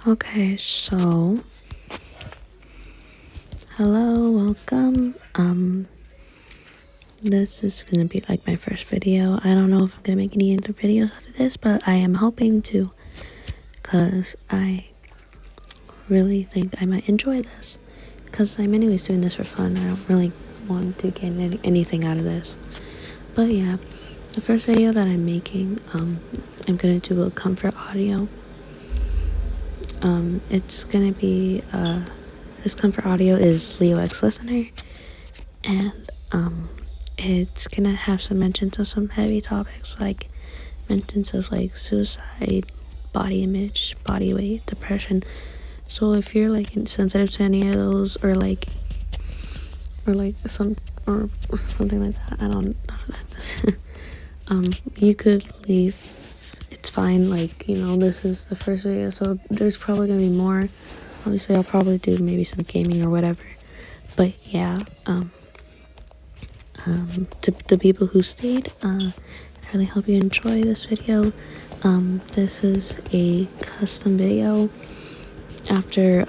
Okay, so hello, welcome. This is gonna be like my first video. I don't know if I'm gonna make any other videos after this, but I am hoping to, cause I really think I might enjoy this. Cause I'm anyways doing this for fun. I don't really want to get anything out of this. But yeah, the first video that I'm making, I'm gonna do a comfort audio. It's gonna be this comfort audio is Leo X Listener, and it's gonna have some mentions of some heavy topics, like mentions of like suicide, body image, body weight, depression. So if you're like sensitive to any of those, or something like that, I don't you could leave. It's fine. Like, this is the first video, so there's probably gonna be more. Obviously I'll probably do maybe some gaming or whatever, but yeah, to the people who stayed, I really hope you enjoy this video. This is a custom video after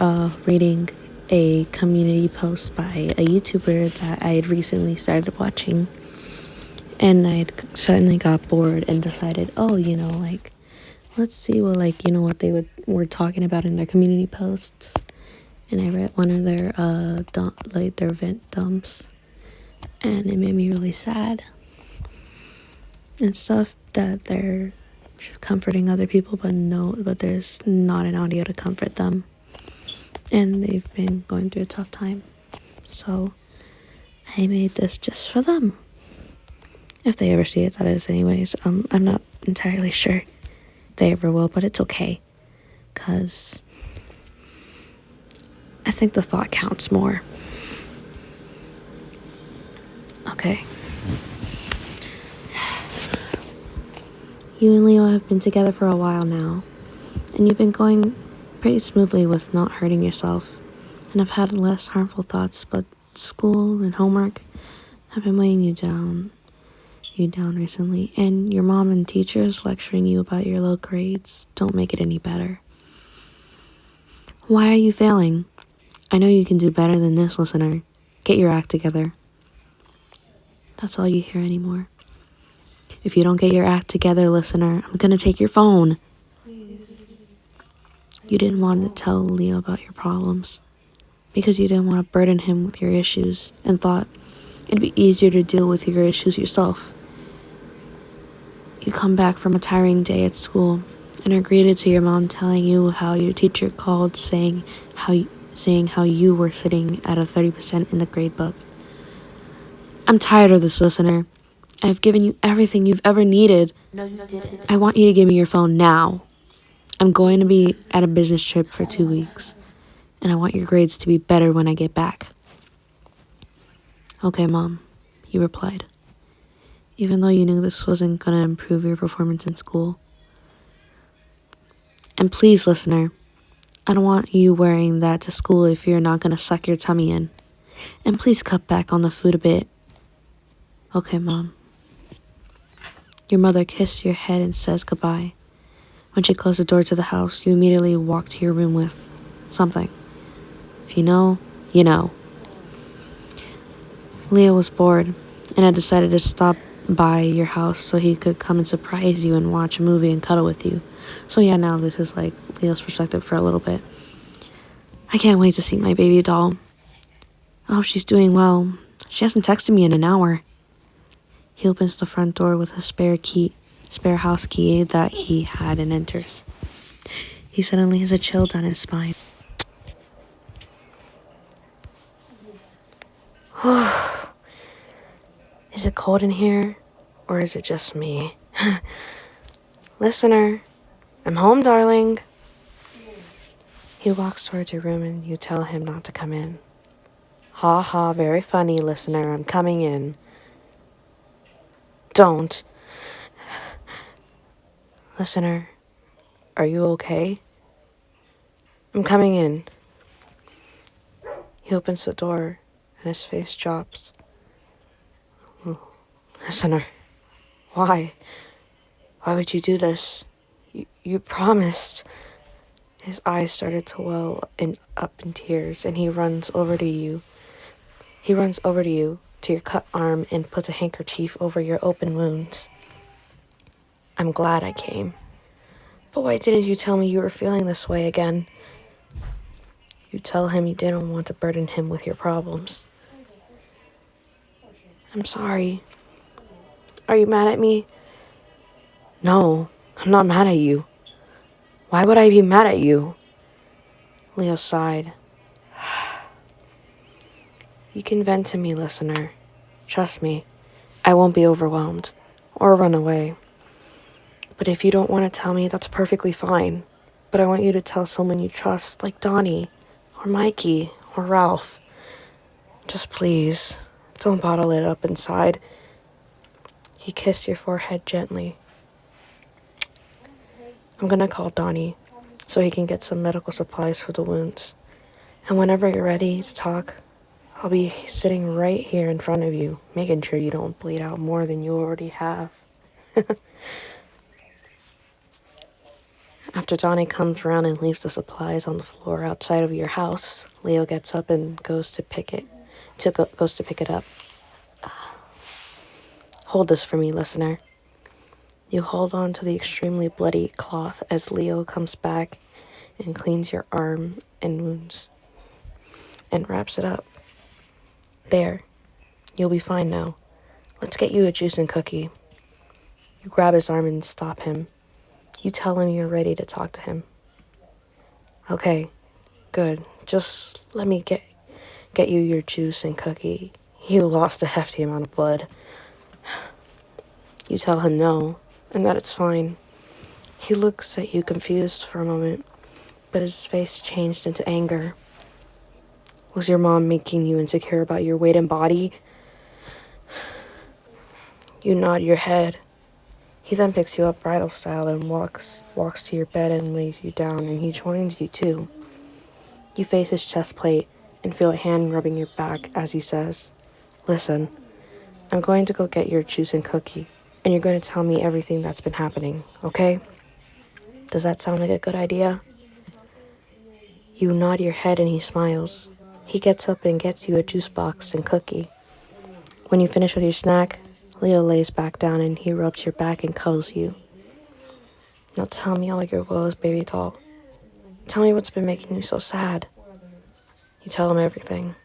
reading a community post by a YouTuber that I had recently started watching, and I suddenly got bored and decided, let's see what they were talking about in their community posts. And I read one of their their vent dumps, and it made me really sad and stuff, that they're comforting other people, but there's not an audio to comfort them, and they've been going through a tough time. So I made this just for them, if they ever see it, that is. Anyways, I'm not entirely sure if they ever will, but it's okay, because I think the thought counts more. Okay. You and Leo have been together for a while now, and you've been going pretty smoothly with not hurting yourself, and have had less harmful thoughts, but school and homework have been weighing you down recently, and your mom and teachers lecturing you about your low grades don't make it any better. Why are you failing? I know you can do better than this, listener. Get your act together. That's all you hear anymore. If you don't get your act together, listener, I'm gonna take your phone. Please. You didn't want to tell Leo about your problems because you didn't want to burden him with your issues, and thought it'd be easier to deal with your issues yourself. You come back from a tiring day at school and are greeted to your mom telling you how your teacher called, saying how you were sitting at a 30% in the grade book. I'm tired of this, listener. I've given you everything you've ever needed. No, you didn't. I want you to give me your phone now. I'm going to be at a business trip for 2 weeks, and I want your grades to be better when I get back. Okay, Mom, you replied, even though you knew this wasn't going to improve your performance in school. And please, listener, I don't want you wearing that to school if you're not going to suck your tummy in. And please cut back on the food a bit. Okay, Mom. Your mother kissed your head and says goodbye. When she closed the door to the house, you immediately walked to your room with something. If you know, you know. Leo was bored and had decided to stop by your house so he could come and surprise you and watch a movie and cuddle with you. So yeah, now this is like Leo's perspective for a little bit. I can't wait to see my baby doll. I hope she's doing well. She hasn't texted me in an hour. He opens the front door with a spare house key that he had, and enters. He suddenly has a chill down his spine. Is it cold in here, or is it just me? Listener, I'm home, darling. He walks towards your room and you tell him not to come in. Ha ha, very funny, listener. I'm coming in. Don't. Listener, are you okay? I'm coming in. He opens the door and his face drops. Listener, why? Why would you do this? You promised. His eyes started to up in tears, and he runs over to you. He runs over to you, to your cut arm, and puts a handkerchief over your open wounds. I'm glad I came. But why didn't you tell me you were feeling this way again? You tell him you didn't want to burden him with your problems. I'm sorry. Are you mad at me? No, I'm not mad at you. Why would I be mad at you? Leo sighed. You can vent to me, listener. Trust me, I won't be overwhelmed or run away. But if you don't want to tell me, that's perfectly fine. But I want you to tell someone you trust, like Donnie, or Mikey, or Ralph. Just please, don't bottle it up inside. He kissed your forehead gently. I'm gonna call Donnie so he can get some medical supplies for the wounds. And whenever you're ready to talk, I'll be sitting right here in front of you, making sure you don't bleed out more than you already have. After Donnie comes around and leaves the supplies on the floor outside of your house, Leo gets up and goes to pick it up. Hold this for me, listener. You hold on to the extremely bloody cloth as Leo comes back and cleans your arm and wounds and wraps it up. There, you'll be fine now. Let's get you a juice and cookie. You grab his arm and stop him. You tell him you're ready to talk to him. Okay, good. Just let me get you your juice and cookie. You lost a hefty amount of blood. You tell him no, and that it's fine. He looks at you confused for a moment, but his face changed into anger. Was your mom making you insecure about your weight and body? You nod your head. He then picks you up bridal style and walks to your bed and lays you down, and he joins you too. You face his chest plate and feel a hand rubbing your back as he says, Listen, I'm going to go get your juice and cookie, and you're going to tell me everything that's been happening, okay? Does that sound like a good idea? You nod your head and he smiles. He gets up and gets you a juice box and cookie. When you finish with your snack, Leo lays back down and he rubs your back and cuddles you. Now tell me all your woes, baby doll. Tell me what's been making you so sad. You tell him everything.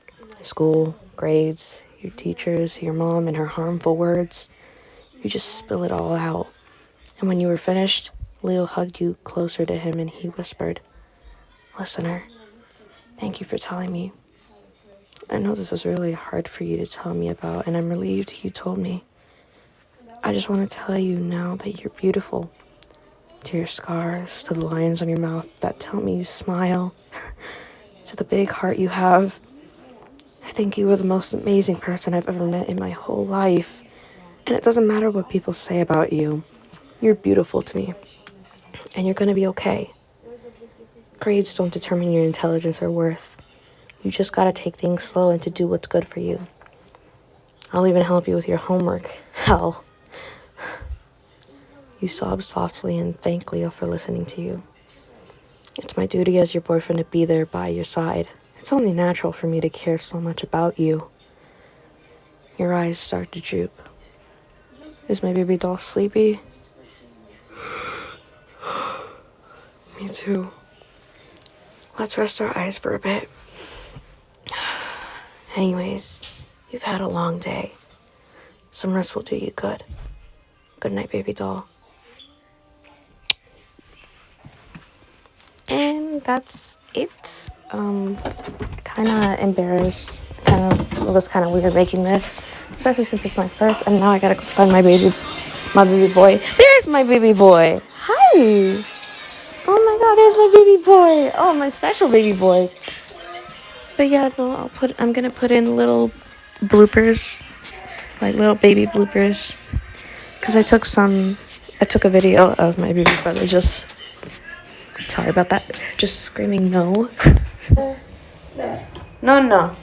School, grades, your teachers, your mom and her harmful words. You just spill it all out. And when you were finished, Leo hugged you closer to him and he whispered, Listener, thank you for telling me. I know this is really hard for you to tell me about, and I'm relieved you told me. I just want to tell you now that you're beautiful. To your scars, to the lines on your mouth that tell me you smile, to the big heart you have. I think you are the most amazing person I've ever met in my whole life. And it doesn't matter what people say about you. You're beautiful to me. And you're gonna be okay. Grades don't determine your intelligence or worth. You just gotta take things slow and to do what's good for you. I'll even help you with your homework. Hell. You sobbed softly and thanked Leo for listening to you. It's my duty as your boyfriend to be there by your side. It's only natural for me to care so much about you. Your eyes start to droop. Is my baby doll sleepy? Me too. Let's rest our eyes for a bit. Anyways, you've had a long day. Some rest will do you good. Good night, baby doll. And that's it. Kinda embarrassed. It was kind of weird making this, especially since it's my first. And now I gotta go find my baby boy. There's my baby boy. Hi. Oh my God, there's my baby boy. Oh, my special baby boy. But yeah, no, I'm gonna put in little bloopers, like little baby bloopers, because I took a video of my baby brother sorry about that, just screaming no. No. No.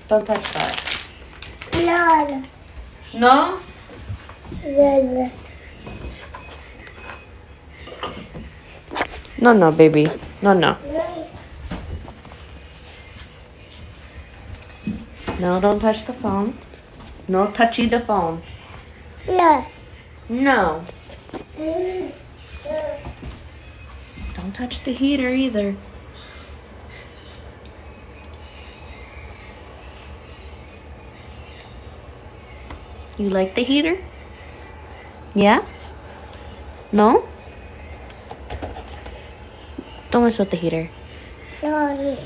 Don't touch that. No. No? No. No, no, baby. No, no. No, don't touch the phone. No touchy the phone. No. No. Don't touch the heater either. You like the heater? Yeah? No? Don't mess with the heater. No.